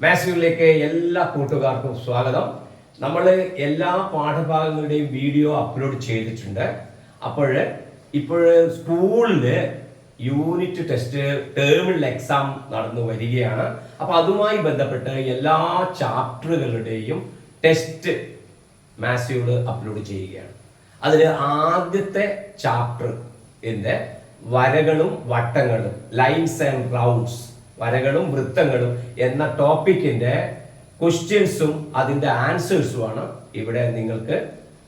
മാത്സിലേക്ക് എല്ലാ കൂട്ടുകാർക്കും സ്വാഗതം. നമ്മൾ എല്ലാ പാഠഭാഗങ്ങളുടെയും വീഡിയോ അപ്ലോഡ് ചെയ്തിട്ടുണ്ട്. ഇപ്പോൾ സ്കൂളിൽ യൂണിറ്റ് ടെസ്റ്റ് ടേമിനൽ എക്സാം നടന്നു വരികയാണ്. അപ്പോൾ അതുമായി ബന്ധപ്പെട്ട് എല്ലാ ചാപ്റ്ററുകളുടെയും ടെസ്റ്റ് മാത്സിയോട് അപ്ലോഡ് ചെയ്യുകയാണ്. അതിൽ ആദ്യത്തെ ചാപ്റ്റർ വരകളും വട്ടങ്ങളും, ലൈൻസ് ആൻഡ് റൗണ്ട്സ്, വരകളും വൃത്തങ്ങളും എന്ന ടോപ്പിക്കിന്റെ ക്വസ്റ്റ്യൻസും അതിന്റെ ആൻസേഴ്സുമാണ് ഇവിടെ നിങ്ങൾക്ക്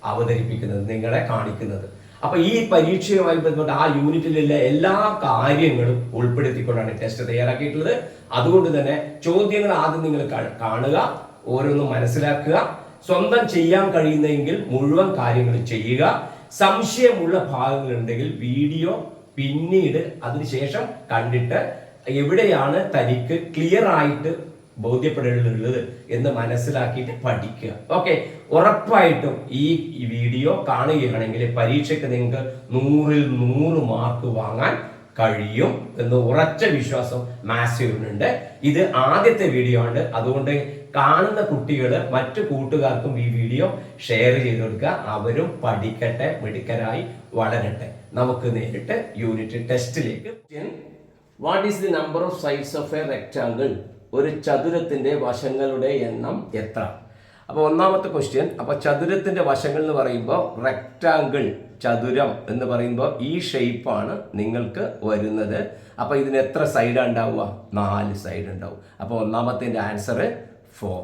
അവതരിപ്പിക്കുന്നത്, നിങ്ങളെ കാണിക്കുന്നത്. അപ്പൊ ഈ പരീക്ഷയുമായി ബന്ധപ്പെട്ട് ആ യൂണിറ്റിലുള്ള എല്ലാ കാര്യങ്ങളും ഉൾപ്പെടുത്തിക്കൊണ്ടാണ് ടെസ്റ്റ് തയ്യാറാക്കിയിട്ടുള്ളത്. അതുകൊണ്ട് തന്നെ ചോദ്യങ്ങൾ ആദ്യം നിങ്ങൾ കാണുക, ഓരോന്നും മനസ്സിലാക്കുക, സ്വന്തം ചെയ്യാൻ കഴിയുന്നെങ്കിൽ മുഴുവൻ കാര്യങ്ങൾ ചെയ്യുക. സംശയമുള്ള ഭാഗങ്ങളുണ്ടെങ്കിൽ വീഡിയോ പിന്നീട് അതിനുശേഷം കണ്ടിട്ട് എവിടെയാണ് തനിക്ക് ക്ലിയർ ആയിട്ട് ബോധ്യപ്പെടേണ്ടതുള്ളത് എന്ന് മനസ്സിലാക്കിയിട്ട് പഠിക്കുക. ഓക്കെ, ഉറപ്പായിട്ടും ഈ വീഡിയോ കാണുകയാണെങ്കിൽ പരീക്ഷയ്ക്ക് നിങ്ങൾക്ക് 100-ൽ 100 മാർക്ക് വാങ്ങാൻ കഴിയും എന്ന് ഉറച്ച വിശ്വാസം മാത്സിനുണ്ട്. ഇത് ആദ്യത്തെ വീഡിയോ ആണ്. അതുകൊണ്ട് കാണുന്ന കുട്ടികൾ മറ്റു കൂട്ടുകാർക്കും ഈ വീഡിയോ ഷെയർ ചെയ്ത് കൊടുക്കുക. അവരും പഠിക്കട്ടെ, മിടുക്കരായി വളരട്ടെ. നമുക്ക് നേരിട്ട് യൂണിറ്റ് ടെസ്റ്റിലേക്ക്. What is the number of sides of a rectangle? ഒരു ചതുരത്തിന്റെ വശങ്ങളുടെ എണ്ണം എത്ര? അപ്പോൾ ഒന്നാമത്തെ ക്വസ്റ്റ്യൻ. അപ്പോൾ ചതുരത്തിന്റെ വശങ്ങൾ എന്ന് പറയുമ്പോൾ റെക്ടാങ്കിൾ, ചതുരം എന്ന് പറയുമ്പോൾ ഈ ഷേപ്പാണ് നിങ്ങൾക്ക് വരുന്നത്. അപ്പോൾ ഇതിന് എത്ര സൈഡാണ് ഉണ്ടാവുക? 4 സൈഡ് ഉണ്ടാവും. അപ്പോൾ ഒന്നാമത്തെ ആൻസർ 4,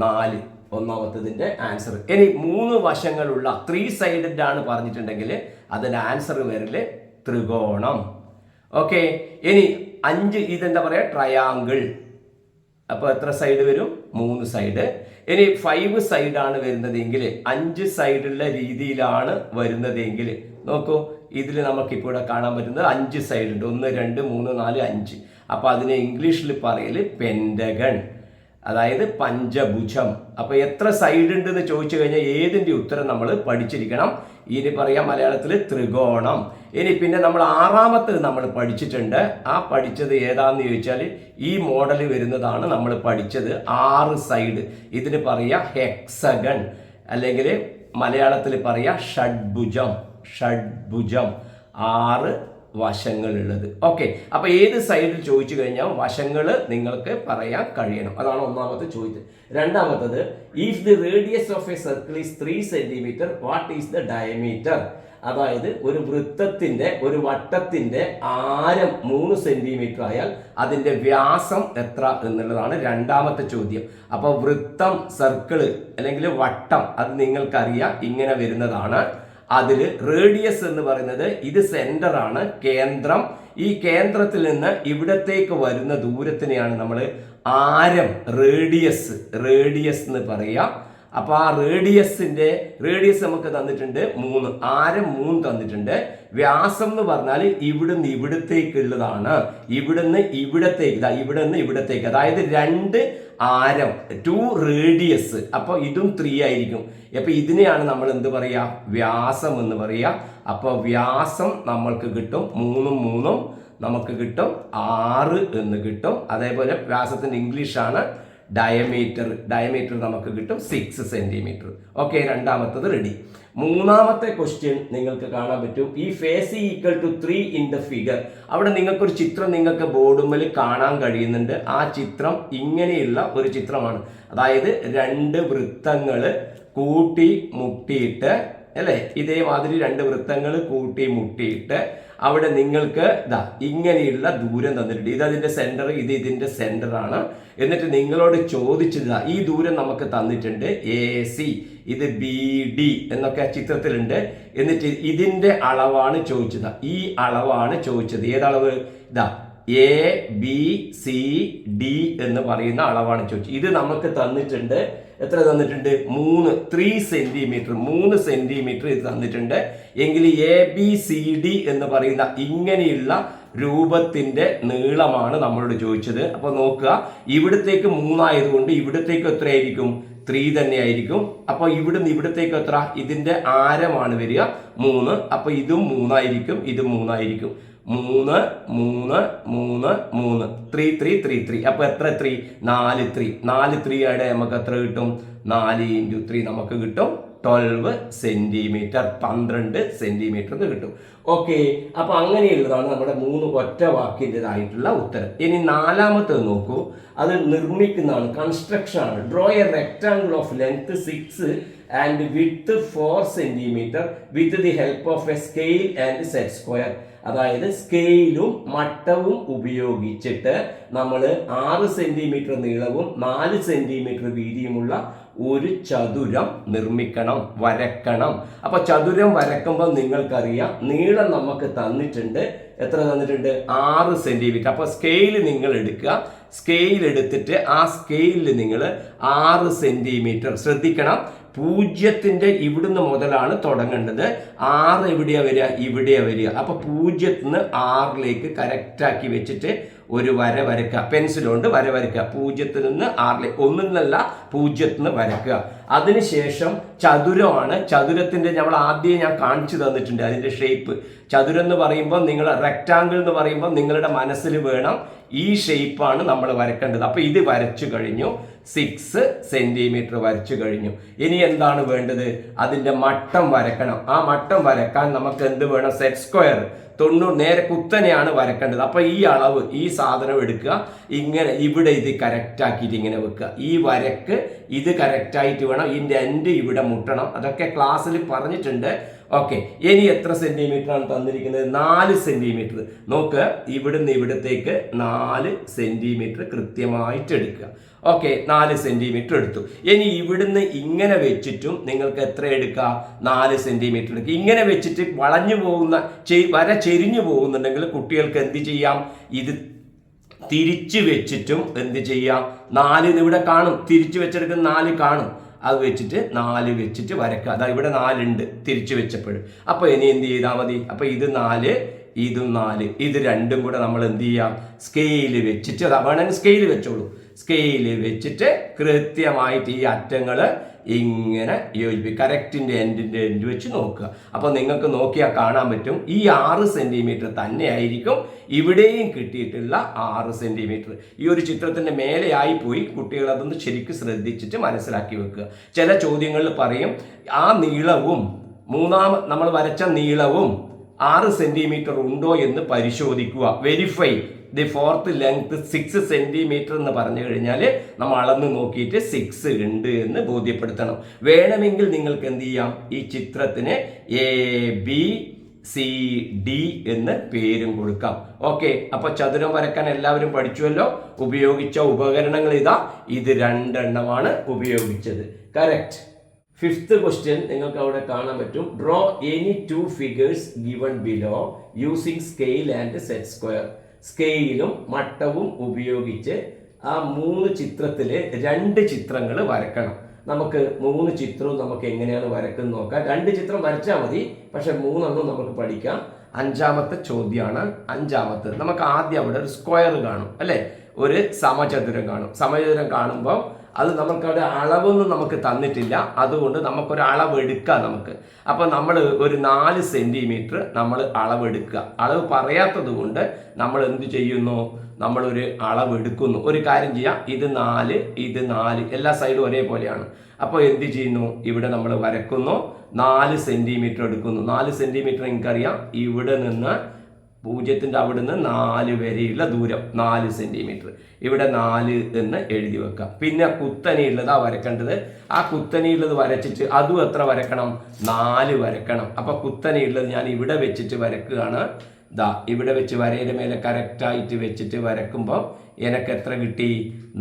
4 ഒന്നാമത്തതിന്റെ ആൻസർ. ഇനി 3 വശങ്ങളുള്ള 3 സൈഡഡ് ആണ് പറഞ്ഞിട്ടുണ്ടെങ്കിൽ അതിന്റെ ആൻസർ വരല് ത്രികോണം. ഓക്കെ, ഇനി 5 ഇതെന്താ പറയുക? ട്രയാങ്കിൾ. അപ്പോൾ എത്ര സൈഡ് വരും? 3 സൈഡ്. ഇനി 5 സൈഡാണ് വരുന്നതെങ്കിൽ, 5 സൈഡുള്ള രീതിയിലാണ് വരുന്നതെങ്കിൽ നോക്കൂ, ഇതിൽ നമുക്കിപ്പോൾ ഇവിടെ കാണാൻ പറ്റുന്നത് 5 സൈഡ് ഉണ്ട്. 1 2 3 4 5. അപ്പോൾ അതിനെ ഇംഗ്ലീഷിൽ പറയൽ പെൻഡഗൺ, അതായത് പഞ്ചഭുജം. അപ്പോൾ എത്ര സൈഡ് ഉണ്ടെന്ന് ചോദിച്ചു കഴിഞ്ഞാൽ ഏതിൻ്റെ ഉത്തരം നമ്മൾ പഠിച്ചിരിക്കണം. ഇനി പറയാം മലയാളത്തിൽ ത്രികോണം. ഇനി പിന്നെ നമ്മൾ 6ാമത്തേത് നമ്മൾ പഠിച്ചിട്ടുണ്ട്. ആ പഠിച്ചത് ഏതാന്ന് ചോദിച്ചാൽ ഈ മോഡൽ വരുന്നതാണ് നമ്മൾ പഠിച്ചത്. 6 സൈഡ്, ഇതിന് പറയാ ഹെക്സഗൺ, അല്ലെങ്കിൽ മലയാളത്തിൽ പറയാ ഷഡ്ഭുജം. ഷഡ്ഭുജം, 6 വശങ്ങളുള്ളത്. ഓക്കെ, അപ്പൊ ഏത് സൈഡിൽ ചോദിച്ചു കഴിഞ്ഞാൽ വശങ്ങൾ നിങ്ങൾക്ക് പറയാൻ കഴിയണം. അതാണ് ഒന്നാമത്തെ ചോദ്യം. രണ്ടാമത്തത്, if the radius of A circle is 3 centimetre, what is the diameter? അതായത് ഒരു വൃത്തത്തിന്റെ, ഒരു വട്ടത്തിന്റെ ആരം 3 സെന്റിമീറ്റർ ആയാൽ അതിന്റെ വ്യാസം എത്ര എന്നുള്ളതാണ് രണ്ടാമത്തെ ചോദ്യം. അപ്പൊ വൃത്തം, സർക്കിള് അല്ലെങ്കിൽ വട്ടം, അത് നിങ്ങൾക്കറിയാം, ഇങ്ങനെ വരുന്നതാണ്. അതിൽ റേഡിയസ് എന്ന് പറയുന്നത് ഇത് സെന്റർ ആണ്, കേന്ദ്രം. ഈ കേന്ദ്രത്തിൽ നിന്ന് ഇവിടത്തേക്ക് വരുന്ന ദൂരത്തിനെയാണ് നമ്മൾ ആരം, റേഡിയസ് എന്ന് പറയാം. അപ്പൊ ആ റേഡിയസ് നമുക്ക് തന്നിട്ടുണ്ട് 3, ആരം 3 തന്നിട്ടുണ്ട്. വ്യാസം എന്ന് പറഞ്ഞാൽ ഇവിടുന്ന് ഇവിടത്തേക്കുള്ളതാണ്. ഇവിടുന്ന് ഇവിടത്തേക്ക്, അതായത് 2 ആരം, 2 റേഡിയസ്. അപ്പൊ ഇതും 3 ആയിരിക്കും. അപ്പൊ ഇതിനെയാണ് നമ്മൾ എന്ത് പറയാ? വ്യാസം എന്ന് പറയാ. അപ്പൊ വ്യാസം നമ്മൾക്ക് കിട്ടും 3 3 നമുക്ക് കിട്ടും 6 എന്ന് കിട്ടും. അതേപോലെ വ്യാസത്തിന്റെ ഇംഗ്ലീഷാണ് ഡയമീറ്റർ നമുക്ക് കിട്ടും 6 സെന്റിമീറ്റർ. ഓക്കെ, രണ്ടാമത്തത് റെഡി. മൂന്നാമത്തെ ക്വസ്റ്റ്യൻ നിങ്ങൾക്ക് കാണാൻ പറ്റും. ഈ face equal to 3 in the figure. അവിടെ നിങ്ങൾക്കൊരു ചിത്രം നിങ്ങൾക്ക് ബോർഡുമ്മൽ കാണാൻ കഴിയുന്നുണ്ട്. ആ ചിത്രം ഇങ്ങനെയുള്ള ഒരു ചിത്രമാണ്. അതായത് 2 വൃത്തങ്ങൾ കൂട്ടി മുട്ടിയിട്ട്, അല്ലേ, ഇതേമാതിരി 2 വൃത്തങ്ങൾ കൂട്ടി മുട്ടിയിട്ട് അവിടെ നിങ്ങൾക്ക് ഇങ്ങനെയുള്ള ദൂരം തന്നിട്ടുണ്ട്. ഇത് അതിന്റെ സെന്റർ, ഇത് ഇതിന്റെ സെന്റർ ആണ്. എന്നിട്ട് നിങ്ങളോട് ചോദിച്ചത്, ഈ ദൂരം നമുക്ക് തന്നിട്ടുണ്ട് AC, ഇത് BD എന്നൊക്കെ ചിത്രത്തിലുണ്ട്. എന്നിട്ട് ഇതിന്റെ അളവാണ് ചോദിച്ചത്. ഈ അളവാണ് ചോദിച്ചത്. ഏതളവ്? ABCD എന്ന് പറയുന്ന അളവാണ് ചോദിച്ചത്. ഇത് നമുക്ക് തന്നിട്ടുണ്ട്. എത്ര തന്നിട്ടുണ്ട്? 3 സെന്റിമീറ്റർ, 3 സെന്റിമീറ്റർ ഇത് തന്നിട്ടുണ്ട്. എങ്കിൽ ABCD എന്ന് പറയുന്ന ഇങ്ങനെയുള്ള രൂപത്തിന്റെ നീളമാണ് നമ്മളോട് ചോദിച്ചത്. അപ്പൊ നോക്കുക, ഇവിടത്തേക്ക് 3 ആയതുകൊണ്ട് ഇവിടത്തേക്ക് എത്രയായിരിക്കും? 3 തന്നെയായിരിക്കും. അപ്പൊ ഇവിടുന്ന് ഇവിടത്തേക്ക് എത്ര? ഇതിന്റെ ആരമാണ് വരിക 3. അപ്പൊ ഇതും 3 ആയിരിക്കും, ഇതും 3 ആയിരിക്കും. 3 3 3 3 3 3 3 3. അപ്പോൾ എത്ര 3? 4 3. 4 3 ആടെ നമുക്ക് എത്ര കിട്ടും? 4 × 3 നമുക്ക് കിട്ടും 12 സെന്റിമീറ്റർ. 12 സെന്റിമീറ്റർ എന്ന് കിട്ടും. ഓക്കെ, അപ്പൊ അങ്ങനെയുള്ളതാണ് നമ്മുടെ 3 ഒറ്റ വാക്കിൻ്റെതായിട്ടുള്ള ഉത്തരം. ഇനി നാലാമത്തെ നോക്കൂ, അത് നിർമ്മിക്കുന്നതാണ്, കൺസ്ട്രക്ഷൻ ആണ്. Draw A rectangle of length 6 and width 4 centimetre with the help of A scale and set square. അതായത് സ്കെയിലും മട്ടവും ഉപയോഗിച്ചിട്ട് നമ്മൾ 6 സെന്റിമീറ്റർ നീളവും 4 സെന്റിമീറ്റർ വീതിയുമുള്ള ഒരു ചതുരം നിർമ്മിക്കണം, വരക്കണം. അപ്പൊ ചതുരം വരക്കുമ്പോൾ നിങ്ങൾക്കറിയാം നീളം നമുക്ക് തന്നിട്ടുണ്ട്. എത്ര തന്നിട്ടുണ്ട്? 6 സെന്റിമീറ്റർ. അപ്പൊ സ്കെയിൽ നിങ്ങൾ എടുക്കുക. സ്കെയിൽ എടുത്തിട്ട് ആ സ്കെയിലിൽ നിങ്ങൾ 6 സെന്റിമീറ്റർ, ശ്രദ്ധിക്കണം, 0 ഇവിടുന്ന് മുതലാണ് തുടങ്ങേണ്ടത്. 6 എവിടെയാ വരിക? ഇവിടെയാ വരിക. അപ്പൊ 0 നിന്ന് 6ലേക്ക് കറക്റ്റാക്കി വെച്ചിട്ട് ഒരു വര വരക്കുക. പെൻസിൽ കൊണ്ട് വര വരക്കുക. 0 നിന്ന് 6ലേക്ക്, 1 നിന്നല്ല 0 നിന്ന് വരക്കുക. അതിനുശേഷം ചതുരമാണ്. ചതുരത്തിന്റെ നമ്മൾ ആദ്യം ഞാൻ കാണിച്ചു തന്നിട്ടുണ്ട് അതിന്റെ ഷേപ്പ്. ചതുരം എന്ന് പറയുമ്പോൾ നിങ്ങൾ റെക്ടാങ്കിൾ എന്ന് പറയുമ്പോൾ നിങ്ങളുടെ മനസ്സിൽ വേണം ഈ ഷേപ്പാണ് നമ്മൾ വരക്കേണ്ടത്. അപ്പൊ ഇത് വരച്ചു കഴിഞ്ഞു. 6 സെന്റിമീറ്റർ വരച്ചു കഴിഞ്ഞു. ഇനി എന്താണ് വേണ്ടത്? അതിന്റെ മട്ടം വരക്കണം. ആ മട്ടം വരക്കാൻ നമുക്ക് എന്ത് വേണം? Set square. 90 നേരെ കുത്തനെയാണ് വരക്കേണ്ടത്. അപ്പൊ ഈ അളവ്, ഈ സാധനം എടുക്കുക, ഇങ്ങനെ ഇവിടെ ഇത് കറക്റ്റ് ആക്കിയിട്ട് ഇങ്ങനെ വെക്കുക. ഈ വരക്ക് ഇത് കറക്റ്റ് ആയിട്ട് വേണം. ഇതിന്റെ എൻഡ് ഇവിടെ മുട്ടണം. അതൊക്കെ ക്ലാസ്സിൽ പറഞ്ഞിട്ടുണ്ട്. ഓക്കെ, ഇനി എത്ര സെന്റിമീറ്റർ ആണ് തന്നിരിക്കുന്നത്? 4 സെന്റിമീറ്റർ. നോക്ക്, ഇവിടുന്ന് ഇവിടത്തേക്ക് 4 സെന്റിമീറ്റർ കൃത്യമായിട്ട് എടുക്കുക. ഓക്കെ, 4 സെന്റിമീറ്റർ എടുത്തു. ഇനി ഇവിടുന്ന് ഇങ്ങനെ വെച്ചിട്ടും നിങ്ങൾക്ക് എത്ര എടുക്കാം? 4 സെന്റിമീറ്റർ എടുക്കുക. ഇങ്ങനെ വെച്ചിട്ട് വളഞ്ഞു പോകുന്ന, വര ചെരിഞ്ഞു പോകുന്നുണ്ടെങ്കിൽ കുട്ടികൾക്ക് എന്ത് ചെയ്യാം? ഇത് തിരിച്ചു വെച്ചിട്ടും എന്ത് ചെയ്യാം? 4 ഇവിടെ കാണും, തിരിച്ചു വെച്ചെടുക്കുന്ന 4 കാണും. അത് വെച്ചിട്ട് 4 വെച്ചിട്ട് വരക്കുക. അതാ ഇവിടെ 4 ഉണ്ട് തിരിച്ചു വെച്ചപ്പോഴും. അപ്പൊ ഇനി എന്ത് ചെയ്താൽ മതി? അപ്പൊ ഇത് 4, ഇതും 4, ഇത് രണ്ടും കൂടെ നമ്മൾ എന്ത് ചെയ്യാം? സ്കെയിൽ വെച്ചിട്ട്, അതാ വേണമെങ്കിൽ സ്കെയിൽ വെച്ചോളൂ. സ്കെയിൽ വെച്ചിട്ട് കൃത്യമായിട്ട് ഈ അറ്റങ്ങൾ ഇങ്ങനെ യോജിപ്പിക്കും. കറക്റ്റിന്റെ എൻഡ് വെച്ച് നോക്കുക. അപ്പൊ നിങ്ങൾക്ക് നോക്കിയാൽ കാണാൻ പറ്റും ഈ 6 സെന്റിമീറ്റർ തന്നെയായിരിക്കും ഇവിടെയും കിട്ടിയിട്ടുള്ള 6 സെന്റിമീറ്റർ. ഈ ഒരു ചിത്രത്തിന്റെ മേലെയായി പോയി. കുട്ടികൾ അതൊന്ന് ശരിക്കും ശ്രദ്ധിച്ചിട്ട് മനസ്സിലാക്കി വെക്കുക. ചില ചോദ്യങ്ങളിൽ പറയും ആ നീളവും നമ്മൾ വരച്ച നീളവും 6 സെന്റിമീറ്റർ ഉണ്ടോ എന്ന് പരിശോധിക്കുക. Verify the fourth length 6 centimetre എന്ന് പറഞ്ഞു കഴിഞ്ഞാൽ നമ്മൾ അളന്ന് നോക്കിയിട്ട് 6 ഉണ്ട് എന്ന് ബോധ്യപ്പെടുത്തണം. വേണമെങ്കിൽ നിങ്ങൾക്ക് എന്ത് ചെയ്യാം? ഈ ചിത്രത്തിന് ABCD എന്ന് പേരും കൊടുക്കാം. ഓക്കെ, അപ്പൊ ചതുരം വരക്കാൻ എല്ലാവരും പഠിച്ചുവല്ലോ. ഉപയോഗിച്ച ഉപകരണങ്ങൾ ഇതാ, ഇത് 2 എണ്ണമാണ് ഉപയോഗിച്ചത്. കറക്റ്റ്. 5th ക്വസ്റ്റ്യൻ നിങ്ങൾക്ക് അവിടെ കാണാൻ പറ്റും. Draw any 2 figures given below using scale and set square. സ്കെയിലും മട്ടവും ഉപയോഗിച്ച് ആ 3 ചിത്രത്തില് 2 ചിത്രങ്ങൾ വരക്കണം. നമുക്ക് 3 ചിത്രവും നമുക്ക് എങ്ങനെയാണ് വരക്കുന്നത് നോക്കാം. 2 ചിത്രം വരച്ചാൽ മതി, പക്ഷെ 3 നമുക്ക് പഠിക്കാം. 5ാമത്തെ ചോദ്യമാണ്. 5ാമത്തെ നമുക്ക് ആദ്യം അവിടെ ഒരു സ്ക്വയർ കാണും അല്ലെ, ഒരു സമചതുരം കാണും. സമചതുരം കാണുമ്പോൾ അത് നമുക്കവിടെ അളവൊന്നും നമുക്ക് തന്നിട്ടില്ല. അതുകൊണ്ട് നമുക്കൊരു അളവ് എടുക്കാം നമുക്ക്. അപ്പോൾ നമ്മൾ ഒരു 4 സെന്റിമീറ്റർ നമ്മൾ അളവെടുക്കുക. അളവ് പറയാത്തത് കൊണ്ട് നമ്മൾ എന്ത് ചെയ്യുന്നു? നമ്മളൊരു അളവ് എടുക്കുന്നു. ഒരു കാര്യം ചെയ്യാം, ഇത് 4, ഇത് 4, എല്ലാ സൈഡും ഒരേപോലെയാണ്. അപ്പോൾ എന്ത് ചെയ്യുന്നു? ഇവിടെ നമ്മൾ വരക്കുന്നു. 4 സെന്റിമീറ്റർ എടുക്കുന്നു. 4 സെന്റിമീറ്റർ നിങ്ങൾക്കറിയാം, ഇവിടെ നിന്ന് 0ന്റെ അവിടുന്ന് 4 വരെയുള്ള ദൂരം 4 സെന്റിമീറ്റർ. ഇവിടെ 4 എന്ന് എഴുതി വെക്കാം. പിന്നെ കുത്തനെയുള്ളതാ വരക്കേണ്ടത്. ആ കുത്തനെയുള്ളത് വരച്ചിട്ട് അതും എത്ര വരക്കണം? 4 വരക്കണം. അപ്പൊ കുത്തനെയുള്ളത് ഞാൻ ഇവിടെ വെച്ചിട്ട് വരക്കുകയാണ്. ദാ ഇവിടെ വെച്ച് വരയുടെ മേലെ കറക്റ്റായിട്ട് വെച്ചിട്ട് വരക്കുമ്പോൾ എനിക്ക് എത്ര കിട്ടി?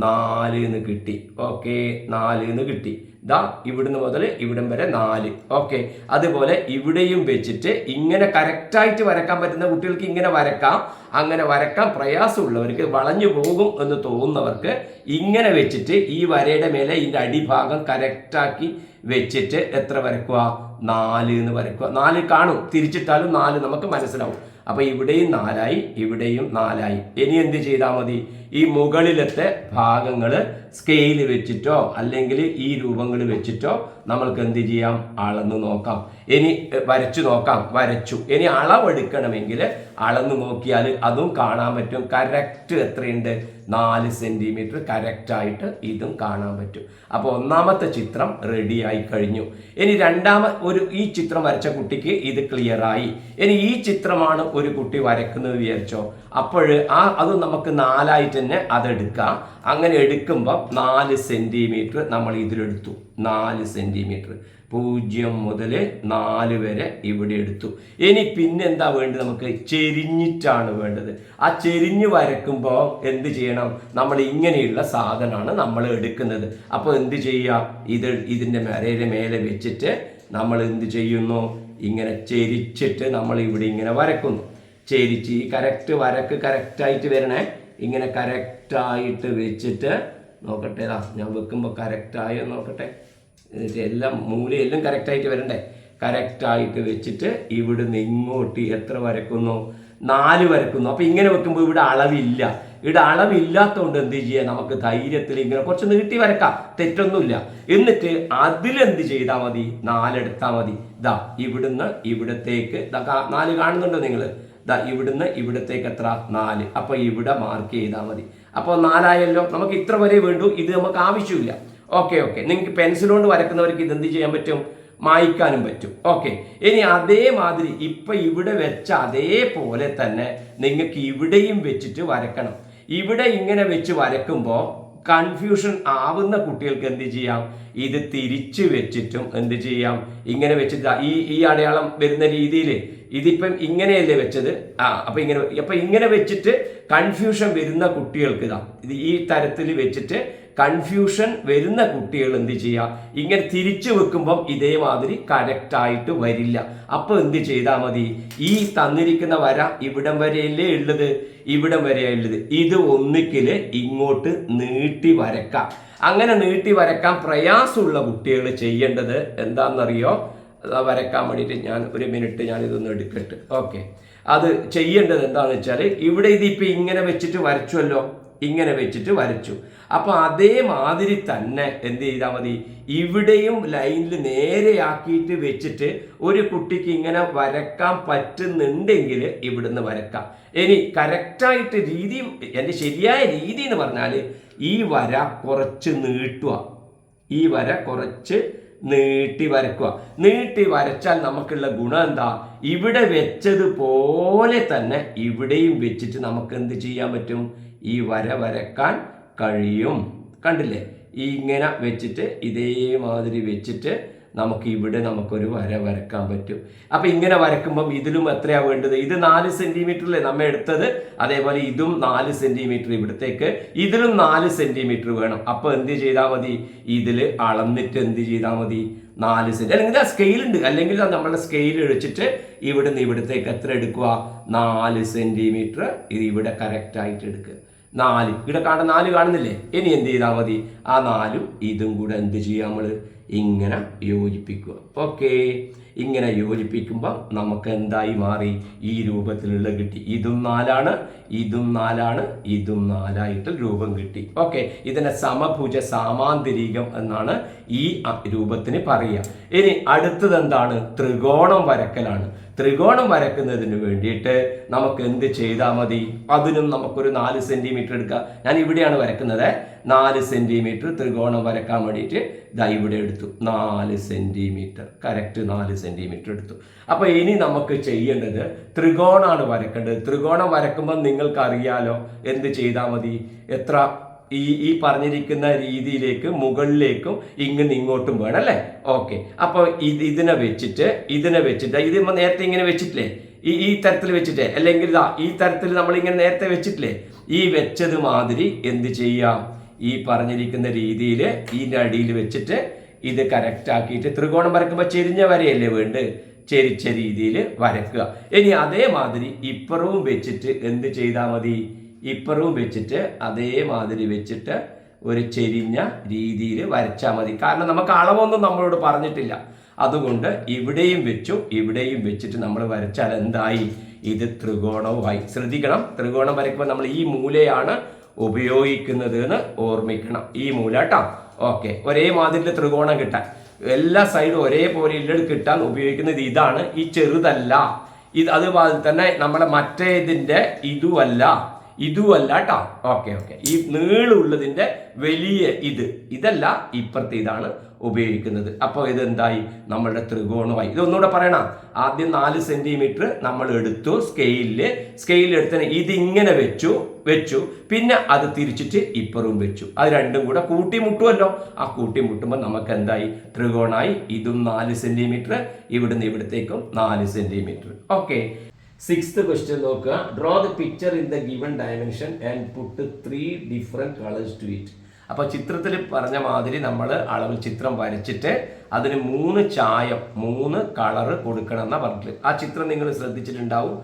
4 എന്ന് കിട്ടി. ഓക്കെ, 4 എന്ന് കിട്ടി. ദാ ഇവിടുന്ന് മുതൽ ഇവിടം വരെ 4. ഓക്കെ, അതുപോലെ ഇവിടെയും വെച്ചിട്ട് ഇങ്ങനെ കറക്റ്റായിട്ട് വരക്കാൻ പറ്റുന്ന കുട്ടികൾക്ക് ഇങ്ങനെ വരക്കാം. അങ്ങനെ വരക്കാൻ പ്രയാസമുള്ളവർക്ക്, വളഞ്ഞു പോകും എന്ന് തോന്നുന്നവർക്ക് ഇങ്ങനെ വെച്ചിട്ട് ഈ വരയുടെ മേലെ ഇതിൻ്റെ അടിഭാഗം കറക്റ്റാക്കി വെച്ചിട്ട് എത്ര വരക്കുക? 4 എന്ന് വരക്കുക. 4 കാണും, തിരിച്ചിട്ടാലും 4 നമുക്ക് മനസ്സിലാവും. അപ്പൊ ഇവിടെയും 4 ആയി, ഇവിടെയും 4 ആയി. ഇനി എന്ത് ചെയ്താൽ മതി? ഈ മുകളിലത്തെ ഭാഗങ്ങൾ സ്കെയിൽ വെച്ചിട്ടോ അല്ലെങ്കിൽ ഈ രൂപങ്ങൾ വെച്ചിട്ടോ നമ്മൾക്ക് എന്ത് ചെയ്യാം, അളന്ന് നോക്കാം. ഇനി വരച്ചു നോക്കാം, വരച്ചു. ഇനി അളവെടുക്കണമെങ്കിൽ അളന്ന് നോക്കിയാൽ അതും കാണാൻ പറ്റും. കറക്റ്റ് എത്രയുണ്ട്, 4 സെന്റിമീറ്റർ കറക്റ്റായിട്ട് ഇതും കാണാൻ പറ്റും. അപ്പോൾ ഒന്നാമത്തെ ചിത്രം റെഡി ആയി കഴിഞ്ഞു. ഇനി ഈ ചിത്രം വരച്ച കുട്ടിക്ക് ഇത് ക്ലിയർ ആയി. ഇനി ഈ ചിത്രമാണ് ഒരു കുട്ടി വരക്കുന്നത് വിചാരിച്ചോ, അപ്പോൾ അത് നമുക്ക് 4ആയിട്ട് തന്നെ അതെടുക്കാം. അങ്ങനെ എടുക്കുമ്പോൾ 4 സെന്റിമീറ്റർ നമ്മൾ ഇതിലെടുത്തു. 4 സെന്റിമീറ്റർ 0 മുതൽ 4 വരെ ഇവിടെ എടുത്തു. ഇനി പിന്നെന്താ വേണ്ടത്, നമുക്ക് ചെരിഞ്ഞിട്ടാണ് വേണ്ടത്. ആ ചെരിഞ്ഞ് വരക്കുമ്പോൾ എന്ത് ചെയ്യണം, നമ്മൾ ഇങ്ങനെയുള്ള സാധനമാണ് നമ്മൾ എടുക്കുന്നത്. അപ്പോൾ എന്ത് ചെയ്യുക, ഇതിൻ്റെ മേലെ വെച്ചിട്ട് നമ്മൾ എന്ത് ചെയ്യുന്നു, ഇങ്ങനെ ചെരിച്ചിട്ട് നമ്മൾ ഇവിടെ ഇങ്ങനെ വരക്കുന്നു. ചെരിച്ച് ഈ കറക്റ്റായിട്ട് വരണേ. ഇങ്ങനെ കറക്റ്റായിട്ട് വെച്ചിട്ട് നോക്കട്ടെ, ഞാൻ വെക്കുമ്പോൾ കറക്റ്റായോ നോക്കട്ടെ. എല്ലാം മൂലയെല്ലാം കറക്റ്റായിട്ട് വരണ്ടേ. കറക്റ്റായിട്ട് വെച്ചിട്ട് ഇവിടുന്ന് ഇങ്ങോട്ട് എത്ര വരക്കുന്നു, 4 വരക്കുന്നു. അപ്പം ഇങ്ങനെ വെക്കുമ്പോൾ ഇവിടെ അളവില്ല. ഇവിടെ അളവില്ലാത്തതുകൊണ്ട് എന്ത് ചെയ്യുക, നമുക്ക് ധൈര്യത്തിൽ ഇങ്ങനെ കുറച്ച് നീട്ടി വരക്കാം, തെറ്റൊന്നുമില്ല. എന്നിട്ട് അതിലെന്ത് ചെയ്താൽ മതി, 4 എടുത്താൽ മതി. ഇവിടുന്ന് ഇവിടത്തേക്ക് 4 കാണുന്നുണ്ടോ നിങ്ങൾ? ഇവിടുന്ന് ഇവിടത്തേക്ക് എത്ര, 4. അപ്പോൾ ഇവിടെ മാർക്ക് ചെയ്താൽ മതി. അപ്പോൾ 4 ആയല്ലോ. നമുക്ക് ഇത്ര വരെ വേണ്ടു, ഇത് നമുക്ക് ആവശ്യമില്ല. ഓക്കെ. നിങ്ങൾക്ക് പെൻസിൽ കൊണ്ട് വരക്കുന്നവർക്ക് ഇതെന്ത് ചെയ്യാൻ പറ്റും, മായ്ക്കാനും പറ്റും. ഓക്കെ. ഇനി അതേമാതിരി ഇപ്പം ഇവിടെ വെച്ച അതേപോലെ തന്നെ നിങ്ങൾക്ക് ഇവിടെയും വെച്ചിട്ട് വരക്കണം. ഇവിടെ ഇങ്ങനെ വെച്ച് വരക്കുമ്പോൾ കൺഫ്യൂഷൻ ആവുന്ന കുട്ടികൾക്ക് എന്ത് ചെയ്യാം, ഇത് തിരിച്ച് വെച്ചിട്ടും എന്ത് ചെയ്യാം, ഇങ്ങനെ വെച്ചിട്ട് ഈ അടയാളം വരുന്ന രീതിയിൽ ഇതിപ്പം ഇങ്ങനെയല്ലേ വെച്ചത്, അപ്പം ഇങ്ങനെ വെച്ചിട്ട് കൺഫ്യൂഷൻ വരുന്ന കുട്ടികൾക്ക് ഇത് ഈ തരത്തിൽ വെച്ചിട്ട് കൺഫ്യൂഷൻ വരുന്ന കുട്ടികൾ എന്ത് ചെയ്യുക, ഇങ്ങനെ തിരിച്ചു വെക്കുമ്പം ഇതേമാതിരി കറക്റ്റായിട്ട് വരില്ല. അപ്പോൾ എന്ത് ചെയ്താൽ മതി, ഈ തന്നിരിക്കുന്ന വര ഇവിടം വരെയല്ലേ ഉള്ളത്, ഇവിടം വരെയാണ് ഉള്ളത്. ഇത് ഒന്നിക്കിൽ ഇങ്ങോട്ട് നീട്ടി വരക്കാം. അങ്ങനെ നീട്ടി വരക്കാൻ പ്രയാസമുള്ള കുട്ടികൾ ചെയ്യേണ്ടത് എന്താണെന്നറിയോ, വരക്കാൻ വേണ്ടിയിട്ട് ഞാൻ ഒരു മിനിറ്റ് ഇതൊന്ന് എടുക്കട്ടെ. ഓക്കെ. അത് ചെയ്യേണ്ടത് എന്താണെന്ന് വെച്ചാൽ, ഇവിടെ ഇതിപ്പോൾ ഇങ്ങനെ വെച്ചിട്ട് വരച്ചുവല്ലോ, ഇങ്ങനെ വെച്ചിട്ട് വരച്ചു. അപ്പോൾ അതേമാതിരി തന്നെ എന്ത് ചെയ്താൽ മതി, ഇവിടെയും ലൈനിൽ നേരെയാക്കിയിട്ട് വെച്ചിട്ട് ഒരു കുട്ടിക്ക് ഇങ്ങനെ വരക്കാൻ പറ്റുന്നുണ്ടെങ്കിൽ ഇവിടുന്ന് വരക്കാം. ഇനി കറക്റ്റായിട്ട് രീതി, എൻ്റെ ശരിയായ രീതി എന്ന് പറഞ്ഞാൽ ഈ വര കുറച്ച് നീട്ടുക, ഈ വര കുറച്ച് നീട്ടി വരക്കുക. നീട്ടി വരച്ചാൽ നമുക്കുള്ള ഗുണം എന്താ, ഇവിടെ വെച്ചതുപോലെ തന്നെ ഇവിടെയും വെച്ചിട്ട് നമുക്ക് എന്ത് ചെയ്യാൻ പറ്റും, ഈ വര വരക്കാൻ കഴിയും. കണ്ടില്ലേ, ഇങ്ങനെ വെച്ചിട്ട് ഇതേമാതിരി വെച്ചിട്ട് നമുക്ക് ഇവിടെ നമുക്കൊരു വര വരക്കാൻ പറ്റും. അപ്പം ഇങ്ങനെ വരക്കുമ്പം ഇതിലും എത്രയാണ് വേണ്ടത്, ഇത് 4 സെന്റിമീറ്ററിലെ നമ്മൾ എടുത്തത്, അതേപോലെ ഇതും 4 സെന്റിമീറ്റർ ഇവിടത്തേക്ക്, ഇതിലും 4 സെന്റിമീറ്റർ വേണം. അപ്പോൾ എന്ത് ചെയ്താൽ മതി, ഇതിൽ അളന്നിട്ട് എന്ത് ചെയ്താൽ മതി, 4 സെന്റി, അല്ലെങ്കിൽ ആ സ്കെയിലുണ്ട്, അല്ലെങ്കിൽ നമ്മളുടെ സ്കെയിൽ വെച്ചിട്ട് ഇവിടുന്ന് ഇവിടത്തേക്ക് എത്ര എടുക്കുക, 4 സെന്റിമീറ്റർ ഇത് ഇവിടെ കറക്റ്റായിട്ട് എടുക്കുക. 4 ഇവിടെ 4 കാണുന്നില്ലേ. ഇനി എന്ത് ചെയ്താൽ മതി, ആ 4ഉം ഇതും കൂടെ എന്ത് ചെയ്യുക, നമ്മൾ ഇങ്ങനെ യോജിപ്പിക്കുക. ഓക്കെ. ഇങ്ങനെ യോജിപ്പിക്കുമ്പോൾ നമുക്ക് എന്തായി മാറി, ഈ രൂപത്തിലുള്ള കിട്ടി. ഇതും 4ആണ്, ഇതും 4ആണ്, ഇതും 4ആയിട്ട് രൂപം കിട്ടി. ഓക്കെ. ഇതിനെ സമഭുജ സാമാന്തരികം എന്നാണ് ഈ രൂപത്തിന് പറയുക. ഇനി അടുത്തത് എന്താണ്, ത്രികോണം വരക്കലാണ്. ത്രികോണം വരക്കുന്നതിന് വേണ്ടിയിട്ട് നമുക്ക് എന്ത് ചെയ്താൽ മതി, അതിനും നമുക്കൊരു 4 സെന്റിമീറ്റർ എടുക്കാം. ഞാൻ ഇവിടെയാണ് വരക്കുന്നത്. 4 സെന്റിമീറ്റർ ത്രികോണം വരക്കാൻ വേണ്ടിയിട്ട് ഇവിടെ എടുത്തു, 4 സെന്റിമീറ്റർ, കറക്റ്റ് 4 സെന്റിമീറ്റർ എടുത്തു. അപ്പോൾ ഇനി നമുക്ക് ചെയ്യേണ്ടത് ത്രികോണമാണ് വരക്കേണ്ടത്. ത്രികോണം വരക്കുമ്പോൾ നിങ്ങൾക്കറിയാലോ എന്ത് ചെയ്താൽ മതി, എത്ര ഈ പറഞ്ഞിരിക്കുന്ന രീതിയിലേക്ക് മുകളിലേക്കും ഇങ്ങോട്ടും വേണം അല്ലേ. ഓക്കെ. അപ്പോൾ ഇതിനെ വെച്ചിട്ട് ഇത് നേരത്തെ ഇങ്ങനെ വെച്ചിട്ടില്ലേ, ഈ തരത്തിൽ വെച്ചിട്ടേ, അല്ലെങ്കിൽ ഈ തരത്തിൽ നമ്മളിങ്ങനെ നേരത്തെ വെച്ചിട്ടില്ലേ, ഈ വെച്ചത് മാതിരി എന്ത് ചെയ്യാം, ഈ പറഞ്ഞിരിക്കുന്ന രീതിയിൽ ഇതിൻ്റെ അടിയിൽ വെച്ചിട്ട് ഇത് കറക്റ്റാക്കിയിട്ട് ത്രികോണം വരക്കുമ്പോൾ ചെരിഞ്ഞ വരയല്ലേ വേണ്ട, ചെരിച്ച രീതിയിൽ വരക്കുക. ഇനി അതേമാതിരി ഇപ്പുറവും വെച്ചിട്ട് എന്ത് ചെയ്താൽ മതി, ഇപ്പുറവും വെച്ചിട്ട് അതേമാതിരി വെച്ചിട്ട് ഒരു ചെരിഞ്ഞ രീതിയിൽ വരച്ചാൽ മതി. കാരണം നമുക്ക് അളവൊന്നും നമ്മളോട് പറഞ്ഞിട്ടില്ല. അതുകൊണ്ട് ഇവിടെയും വെച്ചു, ഇവിടെയും വെച്ചിട്ട് നമ്മൾ വരച്ചാൽ എന്തായി, ഇത് ത്രികോണവുമായി. ശ്രദ്ധിക്കണം, ത്രികോണം വരയ്ക്കുമ്പോൾ നമ്മൾ ഈ മൂലയാണ് ഉപയോഗിക്കുന്നത് എന്ന് ഓർമ്മിക്കണം. ഈ മൂല കേട്ടോ. ഓക്കെ, ഒരേ മാതിരിയുടെ ത്രികോണം കിട്ടാൻ, എല്ലാ സൈഡും ഒരേപോലെ ഇല്ലത് കിട്ടാൻ ഉപയോഗിക്കുന്നത് ഇതാണ്. ഈ ചെറുതല്ല ഇത്, അതുപോലെ തന്നെ നമ്മളെ മറ്റേതിൻ്റെ ഇതുമല്ല കേട്ടോ. ഓക്കെ, ഈ നീളമുള്ളതിൻ്റെ വലിയ ഇതല്ല, ഇപ്പുറത്തെ ഇതാണ് ഉപയോഗിക്കുന്നത്. അപ്പോൾ ഇതെന്തായി? നമ്മളുടെ ത്രികോണമായി. ഇതൊന്നുകൂടെ പറയണം. ആദ്യം 4 സെന്റിമീറ്റർ നമ്മൾ എടുത്തു സ്കെയിലെടുത്തതിന് ഇതിങ്ങനെ വെച്ചു പിന്നെ അത് തിരിച്ചിട്ട് ഇപ്പുറവും വെച്ചു. അത് രണ്ടും കൂടെ കൂട്ടിമുട്ടുമല്ലോ. ആ കൂട്ടിമുട്ടുമ്പോൾ നമുക്ക് എന്തായി? ത്രികോണായി. ഇതും 4 സെന്റിമീറ്റർ, ഇവിടുന്ന് ഇവിടത്തേക്കും 4 സെന്റിമീറ്റർ. ഓക്കെ, 6th ക്വസ്റ്റ്യൻ നോക്കുക. Draw the picture in the given dimension and put 3 different colours to it. അപ്പോൾ ചിത്രത്തിൽ പറഞ്ഞ മാതിരി നമ്മൾ അളവിൽ ചിത്രം വരച്ചിട്ട് അതിന് 3 ചായം 3 കളറ് കൊടുക്കണം എന്നാണ് പറഞ്ഞിട്ട്. ആ ചിത്രം നിങ്ങൾ ശ്രദ്ധിച്ചിട്ടുണ്ടാവും.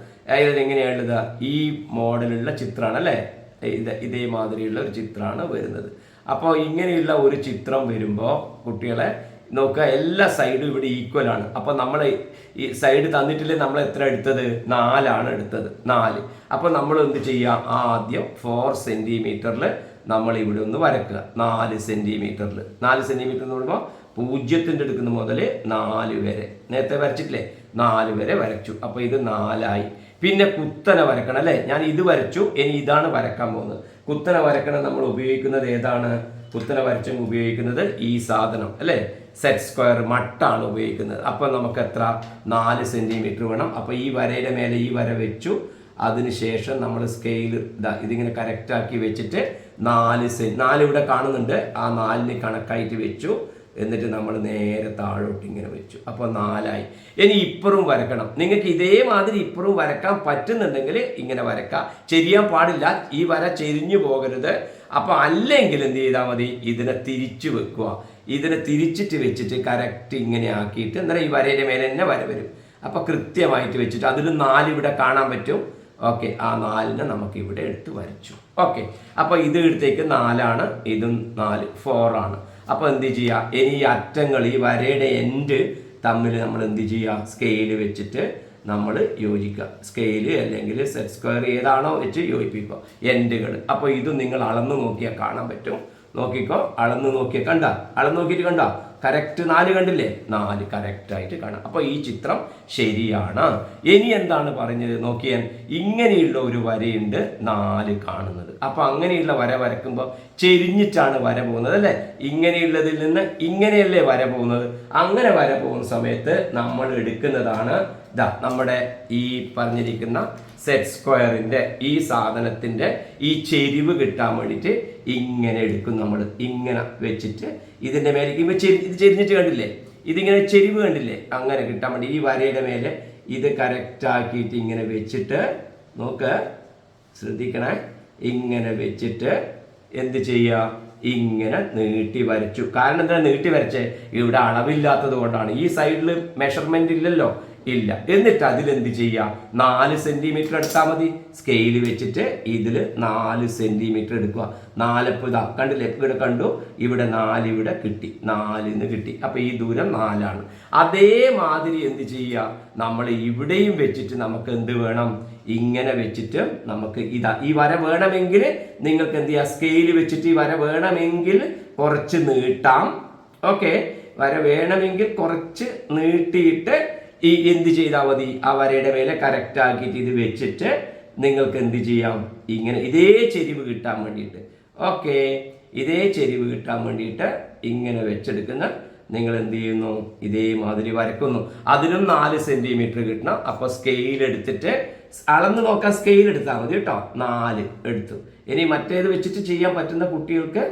എങ്ങനെയാണുള്ളത്? ഈ മോഡലുള്ള ചിത്രമാണ് അല്ലേ? ഇതേമാതിരിയുള്ള ഒരു ചിത്രമാണ് വരുന്നത്. അപ്പോൾ ഇങ്ങനെയുള്ള ഒരു ചിത്രം വരുമ്പോൾ കുട്ടികളെ നോക്കുക, എല്ലാ സൈഡും ഇവിടെ ഈക്വൽ ആണ്. അപ്പോൾ നമ്മൾ ഈ സൈഡ് തന്നിട്ടില്ലേ, നമ്മൾ എത്ര എടുത്തത്? 4 എടുത്തത്. 4. അപ്പോൾ നമ്മൾ എന്ത് ചെയ്യുക? ആദ്യം 4 സെന്റിമീറ്ററിൽ നമ്മൾ ഇവിടെ ഒന്ന് വരക്കുക. 4 സെന്റിമീറ്ററിൽ 4 സെന്റിമീറ്റർ എന്ന് പറയുമ്പോൾ 0 എടുക്കുന്ന മുതൽ 4 വരെ നേരത്തെ വരച്ചിട്ടില്ലേ? 4 വരെ വരച്ചു. അപ്പോൾ ഇത് 4 പിന്നെ കുത്തനെ വരക്കണം അല്ലേ? ഞാൻ ഇത് വരച്ചു, ഇനി ഇതാണ് വരക്കാൻ പോകുന്നത്. കുത്തനെ വരക്കണം നമ്മൾ ഉപയോഗിക്കുന്നത് ഏതാണ്? കുത്തനെ വരച്ചും ഉപയോഗിക്കുന്നത് ഈ സാധനം അല്ലേ? സെറ്റ് സ്ക്വയർ മട്ടാണ് ഉപയോഗിക്കുന്നത്. അപ്പോൾ നമുക്ക് എത്ര? 4 സെന്റിമീറ്റർ വേണം. അപ്പോൾ ഈ വരയുടെ മേലെ ഈ വര വെച്ചു. അതിനുശേഷം നമ്മൾ സ്കെയിൽ ഇതിങ്ങനെ കറക്റ്റാക്കി വെച്ചിട്ട് 4 ഇവിടെ കാണുന്നുണ്ട്, ആ 4 കണക്കായിട്ട് വെച്ചു. എന്നിട്ട് നമ്മൾ നേരെ താഴോട്ട് ഇങ്ങനെ വെച്ചു. അപ്പോൾ 4. ഇനി ഇപ്പുറവും വരക്കണം. നിങ്ങൾക്ക് ഇതേമാതിരി ഇപ്പുറവും വരക്കാൻ പറ്റുന്നുണ്ടെങ്കിൽ ഇങ്ങനെ വരക്കാം. ചെരിയാൻ പാടില്ല, ഈ വര ചെരിഞ്ഞു പോകരുത്. അപ്പോൾ അല്ലെങ്കിൽ എന്ത് ചെയ്താൽ മതി? ഇതിനെ തിരിച്ചു വെക്കുക. ഇതിനെ തിരിച്ചിട്ട് വെച്ചിട്ട് കറക്റ്റ് ഇങ്ങനെ ആക്കിയിട്ട് എന്നാൽ ഈ വരയുടെ മേലെ തന്നെ വര വരും. അപ്പോൾ കൃത്യമായിട്ട് വെച്ചിട്ട് അതിൽ 4 ഇവിടെ കാണാൻ പറ്റും. ഓക്കെ, ആ 4നെ നമുക്ക് ഇവിടെ എടുത്ത് വരച്ചു. ഓക്കെ, അപ്പോൾ ഇത് എടുത്തേക്ക് 4, ഇതും 4, 4. അപ്പോൾ എന്ത് ചെയ്യുക? ഇനി ഈ അറ്റങ്ങൾ, ഈ വരയുടെ എൻഡ് തമ്മിൽ നമ്മൾ എന്ത് ചെയ്യുക? സ്കെയിൽ വെച്ചിട്ട് നമ്മൾ യോജിക്കുക. സ്കെയില് അല്ലെങ്കിൽ സെറ്റ് സ്ക്വയർ ഏതാണോ വെച്ച് യോജിപ്പിക്കുക എൻഡുകൾ. അപ്പോൾ ഇത് നിങ്ങൾ അളന്ന് നോക്കിയാൽ കാണാൻ പറ്റും. നോക്കിക്കോ, അളന്ന് നോക്കിയാൽ അളന്ന് നോക്കിയിട്ട് കണ്ടോ? കറക്റ്റ് 4 കണ്ടില്ലേ? 4 കറക്റ്റായിട്ട് കാണാം. അപ്പോൾ ഈ ചിത്രം ശരിയാണ്. ഇനി എന്താണ് പറഞ്ഞത് നോക്കിയാൽ? ഇങ്ങനെയുള്ള ഒരു വരയുണ്ട് 4 കാണുന്നത്. അപ്പോൾ അങ്ങനെയുള്ള വര വരക്കുമ്പോൾ ചെരിഞ്ഞിട്ടാണ് വര പോകുന്നത് അല്ലേ? ഇങ്ങനെയുള്ളതിൽ നിന്ന് ഇങ്ങനെയല്ലേ വര പോകുന്നത്? അങ്ങനെ വര പോകുന്ന സമയത്ത് നമ്മൾ എടുക്കുന്നതാണ് നമ്മുടെ ഈ പറഞ്ഞിരിക്കുന്ന സെറ്റ് സ്ക്വയറിന്റെ ഈ സാധനത്തിന്റെ ഈ ചെരിവ് കിട്ടാൻ വേണ്ടിയിട്ട് ഇങ്ങനെ എടുക്കും. നമ്മൾ ഇങ്ങനെ വെച്ചിട്ട് ഇതിന്റെ മേലെ ഇത് ചെരിഞ്ഞിട്ട് കണ്ടില്ലേ? ഇതിങ്ങനെ ചെരിവ് കണ്ടില്ലേ? അങ്ങനെ കിട്ടാൻ വേണ്ടി ഈ വരയുടെ മേലെ ഇത് കറക്റ്റ് ആക്കിയിട്ട് ഇങ്ങനെ വെച്ചിട്ട് നോക്ക്, ശ്രദ്ധിക്കണേ. ഇങ്ങനെ വെച്ചിട്ട് എന്ത് ചെയ്യുക? ഇങ്ങനെ നീട്ടി വരച്ചു. കാരണം എന്താ നീട്ടി വരച്ചേ? ഇവിടെ അളവില്ലാത്തത് കൊണ്ടാണ്. ഈ സൈഡിൽ മെഷർമെന്റ് ഇല്ലല്ലോ, ഇല്ല. എന്നിട്ട് അതിലെന്ത് ചെയ്യാം? 4 സെന്റിമീറ്റർ എടുത്താൽ മതി. സ്കെയിൽ വെച്ചിട്ട് ഇതിൽ 4 സെന്റിമീറ്റർ എടുക്കുക. 4 ഇപ്പോൾ ഇതാ കണ്ടില്ലേ? ഇവിടെ കണ്ടു, ഇവിടെ 4 ഇവിടെ കിട്ടി, 4 കിട്ടി. അപ്പോൾ ഈ ദൂരം 4. അതേമാതിരി എന്ത് ചെയ്യുക? നമ്മൾ ഇവിടെയും വെച്ചിട്ട് നമുക്ക് എന്ത് വേണം? ഇങ്ങനെ വെച്ചിട്ട് നമുക്ക് ഈ വര വേണമെങ്കിൽ നിങ്ങൾക്ക് എന്ത് ചെയ്യാം? സ്കെയിൽ വെച്ചിട്ട് ഈ വര വേണമെങ്കിൽ കുറച്ച് നീട്ടാം. ഓക്കെ, വര വേണമെങ്കിൽ കുറച്ച് നീട്ടിയിട്ട് ഈ എന്ത് ചെയ്താൽ മതി? ആ വരയുടെ മേലെ കറക്റ്റ് ആക്കിയിട്ട് ഇത് വെച്ചിട്ട് നിങ്ങൾക്ക് എന്ത് ചെയ്യാം? ഇങ്ങനെ ഇതേ ചെരിവ് കിട്ടാൻ വേണ്ടിയിട്ട്, ഓക്കെ, ഇതേ ചെരിവ് കിട്ടാൻ വേണ്ടിയിട്ട് ഇങ്ങനെ വെച്ചെടുക്കുന്ന നിങ്ങൾ എന്ത് ചെയ്യുന്നു? ഇതേമാതിരി വരക്കുന്നു. അതിനും 4 സെന്റിമീറ്റർ കിട്ടണം. അപ്പോൾ സ്കെയിൽ എടുത്തിട്ട് അളന്ന് നോക്കാൻ സ്കെയിൽ എടുത്താൽ മതി കേട്ടോ. 4 എടുത്തു. ഇനി മറ്റേത് വെച്ചിട്ട് ചെയ്യാൻ പറ്റുന്ന കുട്ടികൾക്ക്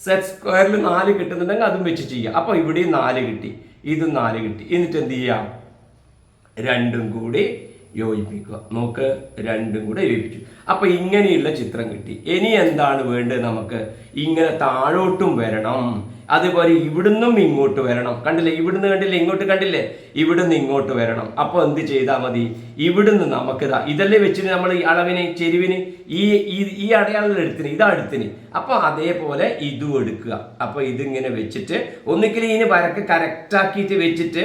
സെറ്റ് സ്ക്വയറിൽ 4 കിട്ടുന്നുണ്ടെങ്കിൽ അതും വെച്ച് ചെയ്യാം. അപ്പോൾ ഇവിടെയും 4 കിട്ടി, ഇതും 4 കിട്ടി. എന്നിട്ട് എന്ത് ചെയ്യാം? രണ്ടും കൂടി യോജിപ്പിക്കുക. നോക്ക്, രണ്ടും കൂടെ യോജിപ്പിച്ചു. അപ്പൊ ഇങ്ങനെയുള്ള ചിത്രം കിട്ടി. ഇനി എന്താണ് വേണ്ടത്? നമുക്ക് ഇങ്ങനെ താഴോട്ടും വരണം, അതുപോലെ ഇവിടുന്നും ഇങ്ങോട്ട് വരണം. കണ്ടില്ലേ? ഇവിടുന്ന് കണ്ടില്ലേ? ഇങ്ങോട്ട് കണ്ടില്ലേ? ഇവിടുന്ന് ഇങ്ങോട്ട് വരണം. അപ്പോൾ എന്ത് ചെയ്താൽ മതി? ഇവിടുന്ന് നമുക്ക് ഇതല്ലേ വെച്ചിട്ട് നമ്മൾ ഈ അളവിന് ചെരുവിന് ഈ അടയാളം എടുത്തിന്, ഇതാ എടുത്തിന്. അപ്പോൾ അതേപോലെ ഇതും എടുക്കുക. അപ്പോൾ ഇതിങ്ങനെ വെച്ചിട്ട് ഒന്നിക്കൽ ഇതിന് വരക്ക് കറക്റ്റാക്കിയിട്ട് വെച്ചിട്ട്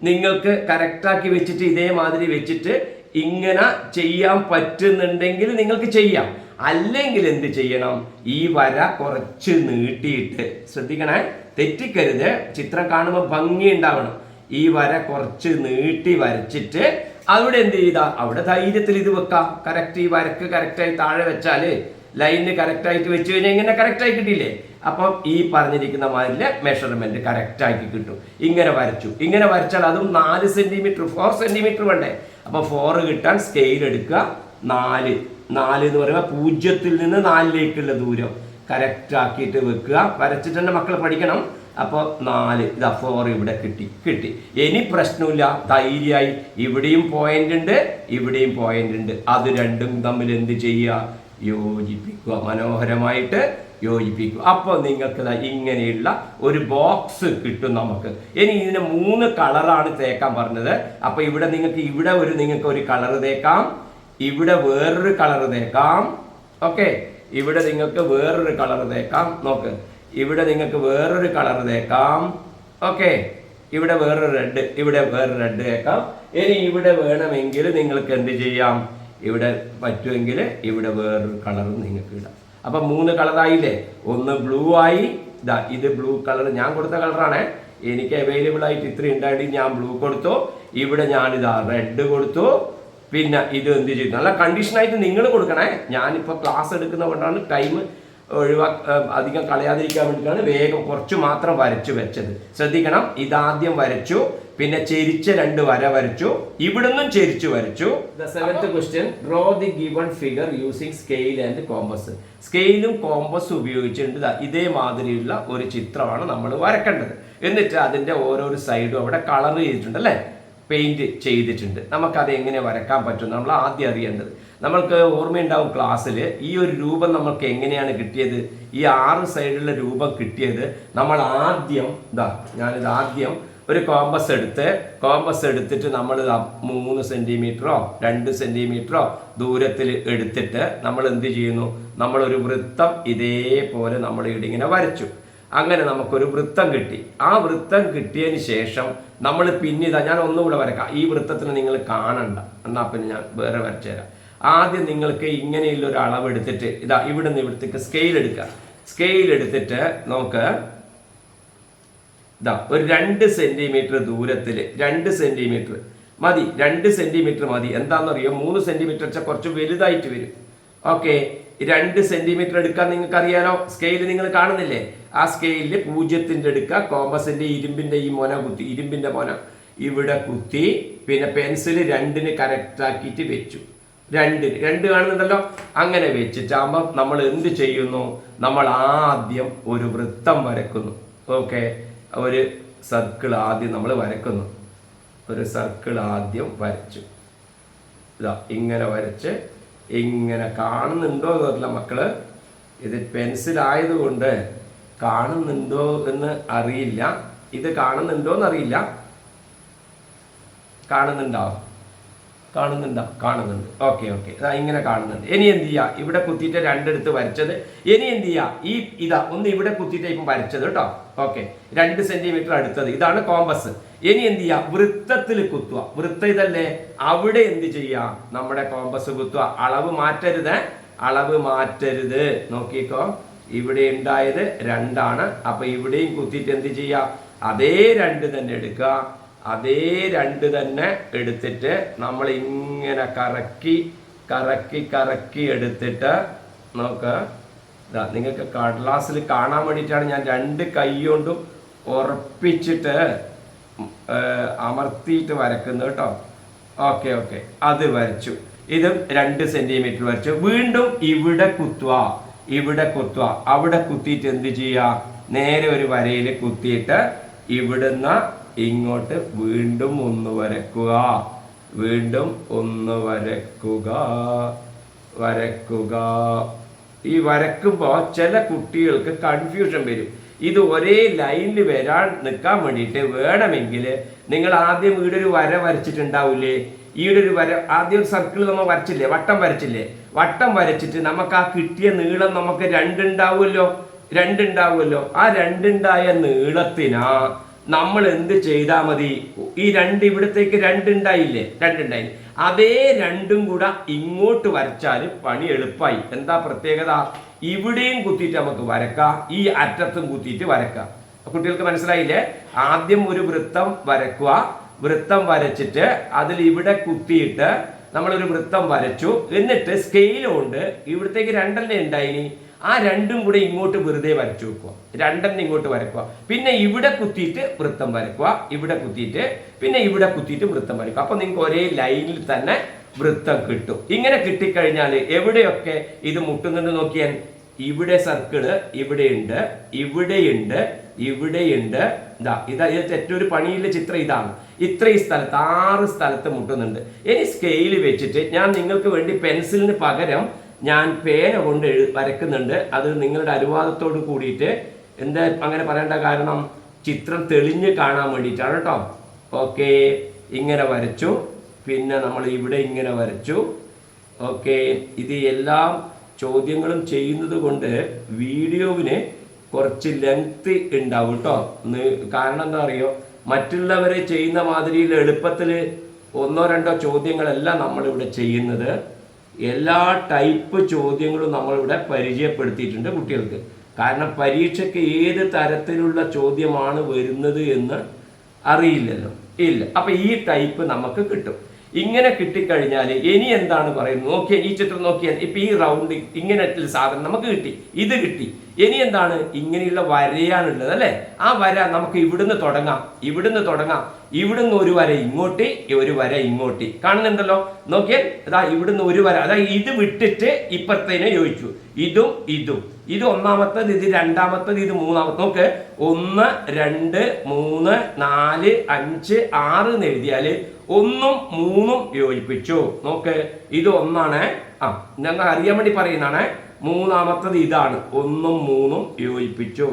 നിങ്ങൾക്ക് കറക്റ്റാക്കി വെച്ചിട്ട് ഇതേമാതിരി വെച്ചിട്ട് ഇങ്ങനെ ചെയ്യാൻ പറ്റുന്നുണ്ടെങ്കിൽ നിങ്ങൾക്ക് ചെയ്യാം. അല്ലെങ്കിൽ എന്ത് ചെയ്യണം, ഈ വര കുറച്ച് നീട്ടിയിട്ട്, ശ്രദ്ധിക്കണേ, തെറ്റിക്കരുത്, ചിത്രം കാണുമ്പോൾ ഭംഗി ഉണ്ടാവണം. ഈ വര കുറച്ച് നീട്ടി വരച്ചിട്ട് അവിടെ എന്ത് ചെയ്താ, അവിടെ ധൈര്യത്തിൽ ഇത് വെക്കാം. കറക്റ്റ് ഈ വരക്ക് കറക്റ്റായി താഴെ വെച്ചാല് ലൈനിന് കറക്റ്റായിട്ട് വെച്ച് കഴിഞ്ഞാൽ ഇങ്ങനെ കറക്റ്റായി കിട്ടിയില്ലേ? അപ്പം ഈ പറഞ്ഞിരിക്കുന്ന മാതിരി മെഷർമെന്റ് കറക്റ്റാക്കി കിട്ടും. ഇങ്ങനെ വരച്ചു, ഇങ്ങനെ വരച്ചാൽ അതും 4 സെന്റിമീറ്റർ 4 സെന്റിമീറ്റർ വേണ്ടേ? അപ്പൊ 4 കിട്ടാൻ സ്കെയിൽ എടുക്കുക. 4 എന്ന് പറയുമ്പോൾ 0 നിന്ന് 4ലേക്കുള്ള ദൂരം കറക്റ്റ് ആക്കിയിട്ട് വെക്കുക. വരച്ചിട്ട് തന്നെ മക്കൾ പഠിക്കണം. അപ്പോൾ 4 ഇതാ 4 ഇവിടെ കിട്ടി. ഇനി പ്രശ്നമില്ല, ധൈര്യമായി. ഇവിടെയും പോയിന്റ് ഉണ്ട്, ഇവിടെയും പോയിന്റ് ഉണ്ട്. അത് രണ്ടും തമ്മിൽ എന്ത് ചെയ്യുക, യോജിപ്പിക്കുക. മനോഹരമായിട്ട് യോജിപ്പിക്കുക. അപ്പോൾ നിങ്ങൾക്ക് ഇങ്ങനെയുള്ള ഒരു ബോക്സ് കിട്ടും നമുക്ക്. ഇനി ഇതിന് 3 കളറാണ് തേക്കാൻ പറഞ്ഞത്. അപ്പൊ ഇവിടെ നിങ്ങൾക്ക് ഒരു കളർ തേക്കാം, ഇവിടെ വേറൊരു കളർ തേക്കാം. ഓക്കെ, ഇവിടെ നിങ്ങൾക്ക് വേറൊരു കളർ തേക്കാം. നോക്ക്, ഇവിടെ നിങ്ങൾക്ക് വേറൊരു കളർ തേക്കാം. ഓക്കെ, ഇവിടെ വേറൊരു റെഡ്, ഇവിടെ വേറൊരു റെഡ് തേക്കാം. ഇനി ഇവിടെ വേണമെങ്കിൽ നിങ്ങൾക്ക് എന്ത് ചെയ്യാം, ഇവിടെ പറ്റുമെങ്കിൽ ഇവിടെ വേറൊരു കളറും നിങ്ങൾക്ക് ഇടാം. അപ്പൊ 3 കളറായില്ലേ? ഒന്ന് ബ്ലൂ ആയി. ഇത് ബ്ലൂ കളർ ഞാൻ കൊടുത്ത കളറാണ്. എനിക്ക് അവൈലബിൾ ആയിട്ട് ഇത്ര ഉണ്ടായിട്ട് ഞാൻ ബ്ലൂ കൊടുത്തു. ഇവിടെ ഞാനിതാ റെഡ് കൊടുത്തു. പിന്നെ ഇത് എന്ത് ചെയ്തു, നല്ല കണ്ടീഷനായിട്ട് നിങ്ങൾ കൊടുക്കണേ. ഞാനിപ്പോൾ ക്ലാസ് എടുക്കുന്ന കൊണ്ടാണ് ടൈം അധികം കളയാതിരിക്കാൻ വേണ്ടിയിട്ടാണ് വേഗം കുറച്ച് മാത്രം വരച്ചു വെച്ചത്. ശ്രദ്ധിക്കണം, ഇതാദ്യം വരച്ചു, പിന്നെ ചെരിച്ച 2 വര വരച്ചു, ഇവിടുന്നും ചെരിച്ചു വരച്ചു. The 7th question, draw the given figure using scale and compass. സ്കെയിലും കോമ്പസും ഉപയോഗിച്ചിട്ടുണ്ട് ഇതേമാതിരിയുള്ള ഒരു ചിത്രമാണ് നമ്മൾ വരക്കേണ്ടത്. എന്നിട്ട് അതിന്റെ ഓരോരോ സൈഡും അവിടെ കളർ ചെയ്തിട്ടുണ്ട് അല്ലേ, പെയിന്റ് ചെയ്തിട്ടുണ്ട്. നമുക്കത് എങ്ങനെ വരക്കാൻ പറ്റും നമ്മൾ ആദ്യം അറിയേണ്ടത്. നമ്മൾക്ക് ഓർമ്മയുണ്ടാവും ക്ലാസ്സിൽ ഈ ഒരു രൂപം നമ്മൾക്ക് എങ്ങനെയാണ് കിട്ടിയത്. ഈ 6 സൈഡിലുള്ള രൂപം കിട്ടിയത് നമ്മൾ ആദ്യം ഞാനിത് ആദ്യം ഒരു കോമ്പസ് എടുത്തിട്ട് നമ്മൾ 3 സെന്റിമീറ്ററോ 2 സെന്റിമീറ്ററോ ദൂരത്തിൽ എടുത്തിട്ട് നമ്മൾ എന്ത് ചെയ്യുന്നു, നമ്മളൊരു വൃത്തം ഇതേപോലെ നമ്മൾ ഇവിടെ ഇങ്ങനെ വരച്ചു. അങ്ങനെ നമുക്കൊരു വൃത്തം കിട്ടി. ആ വൃത്തം കിട്ടിയതിന് ശേഷം നമ്മൾ പിന്നെ ഞാൻ ഒന്നുകൂടെ വരക്കാം. ഈ വൃത്തത്തിന് നിങ്ങൾ കാണണ്ട, എന്നാൽ പിന്നെ ഞാൻ വേറെ വരച്ചു തരാം. ആദ്യം നിങ്ങൾക്ക് ഇങ്ങനെയുള്ള ഒരു അളവ് എടുത്തിട്ട് ഇവിടെ നിന്ന് ഇവിടത്തേക്ക് സ്കെയിൽ എടുക്കുക. സ്കെയിൽ എടുത്തിട്ട് നമുക്ക് ഒരു 2 സെന്റിമീറ്റർ ദൂരത്തിൽ 2 സെന്റിമീറ്റർ മതി. 2 സെന്റിമീറ്റർ മതി. എന്താണെന്നറിയോ, 3 സെന്റിമീറ്റർ വെച്ചാൽ കുറച്ച് വലുതായിട്ട് വരും. ഓക്കെ, 2 സെന്റിമീറ്റർ എടുക്കാൻ നിങ്ങൾക്ക് അറിയാലോ. സ്കെയിൽ നിങ്ങൾ കാണുന്നില്ലേ? ആ സ്കെയിലിൽ 0 എടുക്കുക. കോമ്പസിന്റെ ഇരുമ്പിന്റെ ഈ ഇരുമ്പിന്റെ മൊന ഇവിടെ കുത്തി, പിന്നെ പെൻസിൽ 2 കറക്റ്റ് ആക്കിയിട്ട് വെച്ചു. 2 കാണുന്നുണ്ടല്ലോ. അങ്ങനെ വെച്ചിട്ടാകുമ്പോൾ നമ്മൾ എന്ത് ചെയ്യുന്നു, നമ്മൾ ആദ്യം ഒരു വൃത്തം വരക്കുന്നു. ഓക്കെ, ഒരു സർക്കിൾ ആദ്യം നമ്മൾ വരക്കുന്നു. ഒരു സർക്കിൾ ആദ്യം വരച്ചു. ഇങ്ങനെ വരച്ച് ഇങ്ങനെ കാണുന്നുണ്ടോ എന്നറിയില്ല മക്കള്, ഇത് പെൻസിൽ ആയതുകൊണ്ട് കാണുന്നുണ്ടോ എന്ന് അറിയില്ല. ഇത് കാണുന്നുണ്ടോ എന്നറിയില്ല. കാണുന്നുണ്ട്. ഓക്കെ, ഇങ്ങനെ കാണുന്നുണ്ട്. ഇനി എന്ത് ചെയ്യാ, ഇവിടെ കുത്തിയിട്ട് 2 എടുത്ത് വരച്ചത്. ഇനി എന്ത് ചെയ്യാ, ഒന്ന് ഇവിടെ കുത്തിയിട്ട് ഇപ്പം വരച്ചത് കേട്ടോ. ഓക്കെ, 2 സെന്റിമീറ്റർ അടുത്തത്. ഇതാണ് കോമ്പസ്. ഇനി എന്ത് ചെയ്യാ, വൃത്തത്തിൽ കുത്തുക. വൃത്തം ഇതല്ലേ, അവിടെ എന്ത് ചെയ്യാ, നമ്മുടെ കോമ്പസ് കുത്തുക. അളവ് മാറ്റരുത്. നോക്കിക്കോ, ഇവിടെ ഉണ്ടായത് 2 ആണ്. അപ്പൊ ഇവിടെയും കുത്തിയിട്ട് എന്ത് ചെയ്യാ, അതേ 2 തന്നെ എടുക്കുക. അതേ 2 തന്നെ എടുത്തിട്ട് നമ്മൾ ഇങ്ങനെ കറക്കി എടുത്തിട്ട് നോക്ക്. നിങ്ങൾക്ക് കടലാസിൽ കാണാൻ വേണ്ടിയിട്ടാണ് ഞാൻ 2 കൈ കൊണ്ടും ഉറപ്പിച്ചിട്ട് അമർത്തിയിട്ട് വരക്കുന്നത് കേട്ടോ. ഓക്കെ, അത് വരച്ചു. ഇതും 2 സെന്റിമീറ്റർ വരച്ചു. വീണ്ടും ഇവിടെ കുത്തുക. അവിടെ കുത്തിയിട്ട് എന്ത് ചെയ്യുക, നേരെ ഒരു വരയിൽ കുത്തിയിട്ട് ഇവിടുന്ന് ഇങ്ങോട്ട് വീണ്ടും ഒന്ന് വരക്കുക. ഈ വരക്കുമ്പോൾ ചില കുട്ടികൾക്ക് കൺഫ്യൂഷൻ വരും. ഇത് ഒരേ ലൈനിൽ വരാൻ നിൽക്കാൻ വേണ്ടിയിട്ട് വേണമെങ്കിൽ നിങ്ങൾ ആദ്യം ഇവിടെ ഒരു വര വരച്ചിട്ടുണ്ടാവില്ലേ, ഈയുടെ ഒരു വര ആദ്യം ഒരു സർക്കിൾ നമ്മൾ വരച്ചില്ലേ, വട്ടം വരച്ചിട്ട് നമുക്ക് ആ കിട്ടിയ നീളം നമുക്ക് 2 ഉണ്ടാവുമല്ലോ. ആ 2 ഉണ്ടായ നീളത്തിനാ നമ്മൾ എന്ത് ചെയ്താൽ മതി? ഈ രണ്ട് ഇവിടത്തേക്ക് രണ്ടുണ്ടായില്ലേ, രണ്ടുണ്ടായി, അതേ രണ്ടും കൂടെ ഇങ്ങോട്ട് വരച്ചാൽ പണി എളുപ്പമായി. എന്താ പ്രത്യേകത? ഇവിടെയും കുത്തിയിട്ട് നമുക്ക് വരക്കാം, ഈ അറ്റത്തും കുത്തിയിട്ട് വരക്കാം. കുട്ടികൾക്ക് മനസ്സിലായില്ലേ? ആദ്യം ഒരു വൃത്തം വരക്കുക, വൃത്തം വരച്ചിട്ട് അതിൽ ഇവിടെ കുത്തിയിട്ട് നമ്മളൊരു വൃത്തം വരച്ചു. എന്നിട്ട് സ്കെയിൽ കൊണ്ട് ഇവിടത്തേക്ക് രണ്ടല്ലേ ഉണ്ടായിനി, ആ രണ്ടും കൂടെ ഇങ്ങോട്ട് വെറുതെ വരച്ചു വെക്കുക, രണ്ടെണ്ണം ഇങ്ങോട്ട് വരക്കുക. പിന്നെ ഇവിടെ കുത്തിയിട്ട് വൃത്തം വരക്കുക, ഇവിടെ കുത്തിയിട്ട്, പിന്നെ ഇവിടെ കുത്തിയിട്ട് വൃത്തം വരക്കുക. അപ്പൊ നിങ്ങൾക്ക് ഒരേ ലൈനിൽ തന്നെ വൃത്തം കിട്ടും. ഇങ്ങനെ കിട്ടിക്കഴിഞ്ഞാൽ എവിടെയൊക്കെ ഇത് മുട്ടുന്നുണ്ട് നോക്കിയാൽ, ഇവിടെ സർക്കിള് ഇവിടെയുണ്ട്, ഇവിടെയുണ്ട്, ഇവിടെയുണ്ട്. ഇത് ഏറ്റവും പണിയിലെ ചിത്രം ഇതാണ്. ഇത്രയും സ്ഥലത്ത് 6 സ്ഥലത്ത് മുട്ടുന്നുണ്ട്. ഇനി സ്കെയിൽ വെച്ചിട്ട് ഞാൻ നിങ്ങൾക്ക് വേണ്ടി പെൻസിലിന് പകരം ഞാൻ പേന കൊണ്ട് വരക്കുന്നുണ്ട്. അത് നിങ്ങളുടെ അനുവാദത്തോട് കൂടിയിട്ട്. എന്താ അങ്ങനെ പറയേണ്ട കാരണം, ചിത്രം തെളിഞ്ഞ് കാണാൻ വേണ്ടിയിട്ടാണ് കേട്ടോ. ഓക്കെ, ഇങ്ങനെ വരച്ചു. പിന്നെ നമ്മൾ ഇവിടെ ഇങ്ങനെ വരച്ചു. ഓക്കെ, ഇത് എല്ലാം ചോദ്യങ്ങളും ചെയ്യുന്നത് കൊണ്ട് വീഡിയോവിന് കുറച്ച് ലെങ്ത് ഉണ്ടാവും കേട്ടോ. കാരണം എന്താ അറിയോ, മറ്റുള്ളവരെ ചെയ്യുന്ന മാതിരിയിൽ എളുപ്പത്തിൽ 1-2 ചോദ്യങ്ങളല്ല നമ്മളിവിടെ ചെയ്യുന്നത്. എല്ലാ ടൈപ്പ് ചോദ്യങ്ങളും നമ്മളിവിടെ പരിചയപ്പെടുത്തിയിട്ടുണ്ട് കുട്ടികൾക്ക്. കാരണം പരീക്ഷയ്ക്ക് ഏത് തരത്തിലുള്ള ചോദ്യമാണ് വരുന്നത് എന്ന് അറിയില്ലല്ലോ. ഇല്ല, അപ്പൊ ഈ ടൈപ്പ് നമുക്ക് കിട്ടും. ഇങ്ങനെ കിട്ടിക്കഴിഞ്ഞാൽ ഇനി എന്താണ് പറയുന്നത് നോക്കിയാൽ, ഈ ചിത്രം നോക്കിയാൽ ഇപ്പൊ ഈ റൗണ്ട് ഇങ്ങനെ സാധനം നമുക്ക് കിട്ടി, ഇത് കിട്ടി. ഇനി എന്താണ്, ഇങ്ങനെയുള്ള വരയാണുള്ളത് അല്ലെ. ആ വര നമുക്ക് ഇവിടുന്ന് തുടങ്ങാം, ഇവിടുന്ന് തുടങ്ങാം. ഇവിടുന്ന് ഒരു വര ഇങ്ങോട്ട്, ഒരു വര ഇങ്ങോട്ട് കാണുന്നുണ്ടല്ലോ. നോക്കിയാൽ അതാ ഇവിടുന്ന് ഒരു വര, അതായത് ഇത് വിട്ടിട്ട് ഇപ്പുറത്തേനെ ചോദിച്ചു. ഇതും ഇതും, ഇത് ഒന്നാമത്തത്, ഇത് രണ്ടാമത്തത്, ഇത് മൂന്നാമത്തെ. നോക്ക്, 1 2 3 4 5 6 എന്ന് എഴുതിയാല് 1ഉം 3ഉം യോജിപ്പിച്ചു. നോക്ക്, ഇത് 1ആണ്. ഞങ്ങൾ അറിയാൻ വേണ്ടി പറയുന്നതാണ്. മൂന്നാമത്തത് ഇതാണ്, 1ഉം 3ഉം യോജിപ്പിച്ചു.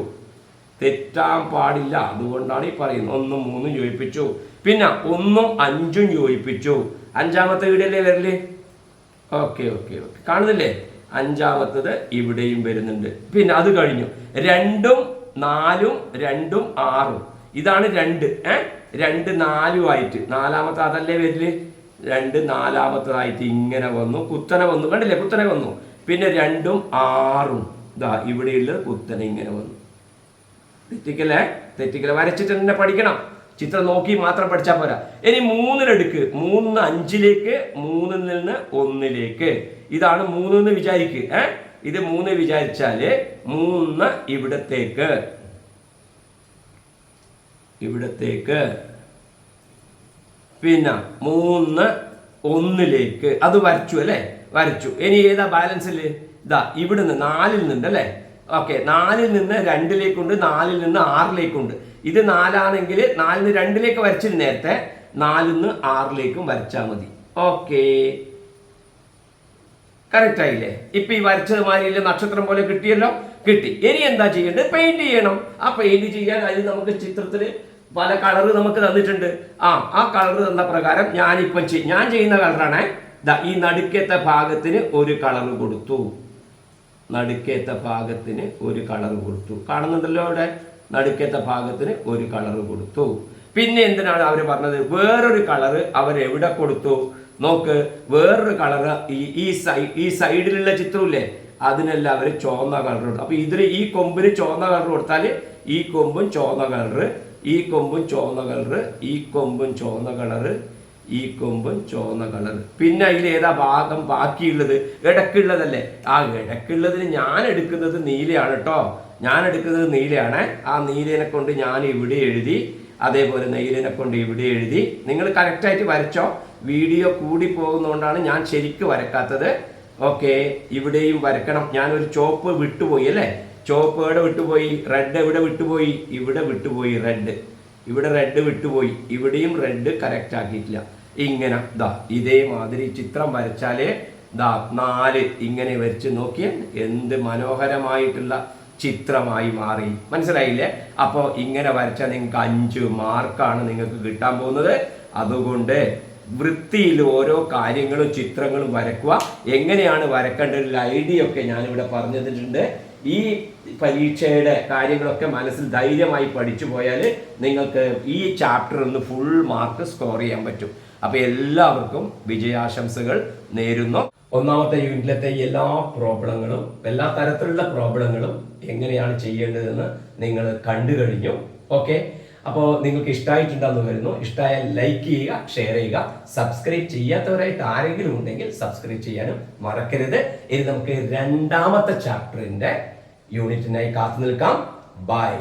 തെറ്റാൻ പാടില്ല, അതുകൊണ്ടാണ് ഈ പറയുന്നത്. 1ഉം 3ഉം യോജിപ്പിച്ചു. പിന്നെ 1ഉം 5ഉം യോജിപ്പിച്ചു. അഞ്ചാമത്തെ ഇവിടെയല്ലേ വരല്? ഓക്കെ ഓക്കെ ഓക്കെ, കാണുന്നില്ലേ? അഞ്ചാമത്തത് ഇവിടെയും വരുന്നുണ്ട്. പിന്നെ അത് കഴിഞ്ഞു 2ഉം 4ഉം 2ഉം 6ഉം. ഇതാണ് 2, 2 4 ആയിട്ട്. നാലാമത്തെ അതല്ലേ വരില്? 2 നാലാമത്തതായിട്ട് ഇങ്ങനെ വന്നു, കുത്തനെ വന്നു. കണ്ടില്ലേ, കുത്തനെ വന്നു. പിന്നെ 2ഉം 6ഉം ഇതാ ഇവിടെയുള്ളത് കുത്തനെ ഇങ്ങനെ വന്നു. തെറ്റിക്കല്ലേ, തെറ്റിക്കല്ലേ. വരച്ചിട്ട് തന്നെ പഠിക്കണം, ചിത്രം നോക്കി മാത്രം പഠിച്ചാൽ പോരാ. ഇനി 3 3 5ലേക്ക്, 3ൽ നിന്ന് 1ലേക്ക്. ഇതാണ് 3 എന്ന് വിചാരിക്ക്. ഇത് 3 വിചാരിച്ചാല് 3 ഇവിടത്തേക്ക്, ഇവിടത്തേക്ക്. പിന്നെ 3 1ലേക്ക്. അത് വരച്ചു അല്ലേ, വരച്ചു. ഇനി ഏതാ ബാലൻസിൽ? ഇതാ ഇവിടുന്ന് 4ൽ നിന്ന് അല്ലേ. ഓക്കെ, 4ൽ നിന്ന് 2ലേക്കുണ്ട്, 4ൽ നിന്ന് 6ലേക്കുണ്ട്. ഇത് 4ആണെങ്കിൽ 4ന് 2ലേക്ക് വരച്ചിട്ട് നേരത്തെ 4ന്ന് 6ലേക്കും വരച്ചാൽ മതി. ഓക്കെ, കറക്റ്റ് ആയില്ലേ? ഇപ്പൊ ഈ വരച്ചത് മാതിരിയില്ല, നക്ഷത്രം പോലെ കിട്ടിയല്ലോ, കിട്ടി. ഇനി എന്താ ചെയ്യേണ്ടത്? പെയിന്റ് ചെയ്യണം. ആ പെയിന്റ് ചെയ്യാൻ അതിന് നമുക്ക് ചിത്രത്തിന് പല കളറ് നമുക്ക് തന്നിട്ടുണ്ട്. ആ കളറ് തന്ന പ്രകാരം ഞാൻ ചെയ്യുന്ന കളറാണ്. ഈ നടുക്കത്തെ ഭാഗത്തിന് ഒരു കളർ കൊടുത്തു, നടുക്കത്തെ ഭാഗത്തിന് ഒരു കളർ കൊടുത്തു. കാണുന്നുണ്ടല്ലോ അവിടെ, നടുക്കത്തെ ഭാഗത്തിന് ഒരു കളർ കൊടുത്തു. പിന്നെ എന്തിനാണ് അവർ പറഞ്ഞത്? വേറൊരു കളറ് അവരെവിടെ കൊടുത്തു? നോക്ക്, വേറൊരു കളറ് ഈ സൈഡിലുള്ള ചിത്രമില്ലേ, അതിനെല്ലാം അവർ ചുവന്ന കളർ കൊടുത്തു. അപ്പൊ ഇതിൽ ഈ കൊമ്പിന് ചുവന്ന കളർ കൊടുത്താൽ ഈ കൊമ്പും ചുവന്ന കളറ്, ഈ കൊമ്പും ചുവന്ന കളറ്, ഈ കൊമ്പും ചുവന്ന കളറ്, ഈ കൊമ്പും ചുവന്ന കളർ. പിന്നെ അതിൽ ഏതാ ഭാഗം ബാക്കിയുള്ളത്? ഇടക്കുള്ളതല്ലേ. ആ ഇടക്കുള്ളതിന് ഞാൻ എടുക്കുന്നത് നീലയാണ് കേട്ടോ, ഞാൻ എടുക്കുന്നത് നീലയാണ്. ആ നീലനെ കൊണ്ട് ഞാൻ ഇവിടെ എഴുതി, അതേപോലെ നീലനെ കൊണ്ട് ഇവിടെ എഴുതി. നിങ്ങൾ കറക്റ്റായിട്ട് വരച്ചോ. വീഡിയോ കൂടി പോകുന്നതുകൊണ്ടാണ് ഞാൻ ശരിക്കും വരക്കാത്തത്. ഓക്കെ, ഇവിടെയും വരക്കണം. ഞാനൊരു ചോപ്പ് വിട്ടുപോയി അല്ലേ, ചോപ്പ് എവിടെ വിട്ടുപോയി? റെഡ് എവിടെ വിട്ടുപോയി? ഇവിടെ വിട്ടുപോയി റെഡ്, ഇവിടെ റെഡ് വിട്ടുപോയി, ഇവിടെയും റെഡ് കറക്റ്റ് ആക്കിയിട്ടില്ല. ഇങ്ങനെ ഇതേമാതിരി ചിത്രം വരച്ചാലേ 4 ഇങ്ങനെ വരച്ച് നോക്കിയാൽ എന്ത് മനോഹരമായിട്ടുള്ള ചിത്രമായി മാറി. മനസ്സിലായില്ലേ? അപ്പോൾ ഇങ്ങനെ വരച്ചാൽ നിങ്ങൾക്ക് 5 മാർക്കാണ് നിങ്ങൾക്ക് കിട്ടാൻ പോകുന്നത്. അതുകൊണ്ട് വൃത്തിയിൽ ഓരോ കാര്യങ്ങളും ചിത്രങ്ങളും വരക്കുക. എങ്ങനെയാണ് വരക്കേണ്ട ഒരു ഐഡിയ ഒക്കെ ഞാനിവിടെ പറഞ്ഞു തന്നിട്ടുണ്ട്. ഈ പരീക്ഷയുടെ കാര്യങ്ങളൊക്കെ മനസ്സിൽ ധൈര്യമായി പഠിച്ചു പോയാൽ നിങ്ങൾക്ക് ഈ ചാപ്റ്റർ ഒന്ന് ഫുൾ മാർക്ക് സ്കോർ ചെയ്യാൻ പറ്റും. അപ്പോൾ എല്ലാവർക്കും വിജയാശംസകൾ നേരുന്നു. ഒന്നാമത്തെ യൂണിറ്റിലത്തെ എല്ലാ പ്രോബ്ലങ്ങളും, എല്ലാ തരത്തിലുള്ള പ്രോബ്ലങ്ങളും എങ്ങനെയാണ് ചെയ്യേണ്ടതെന്ന് നിങ്ങൾ കണ്ടു കഴിഞ്ഞു. ഓക്കെ, അപ്പോൾ നിങ്ങൾക്ക് ഇഷ്ടമായിട്ടുണ്ടെന്ന് വരുന്നു. ഇഷ്ടമായാൽ ലൈക്ക് ചെയ്യുക, ഷെയർ ചെയ്യുക. സബ്സ്ക്രൈബ് ചെയ്യാത്തവരായിട്ട് ആരെങ്കിലും ഉണ്ടെങ്കിൽ സബ്സ്ക്രൈബ് ചെയ്യാനും മറക്കരുത്. ഇനി നമുക്ക് രണ്ടാമത്തെ ചാപ്റ്ററിന്റെ യൂണിറ്റിനായി കാത്തു നിൽക്കാം. ബൈ.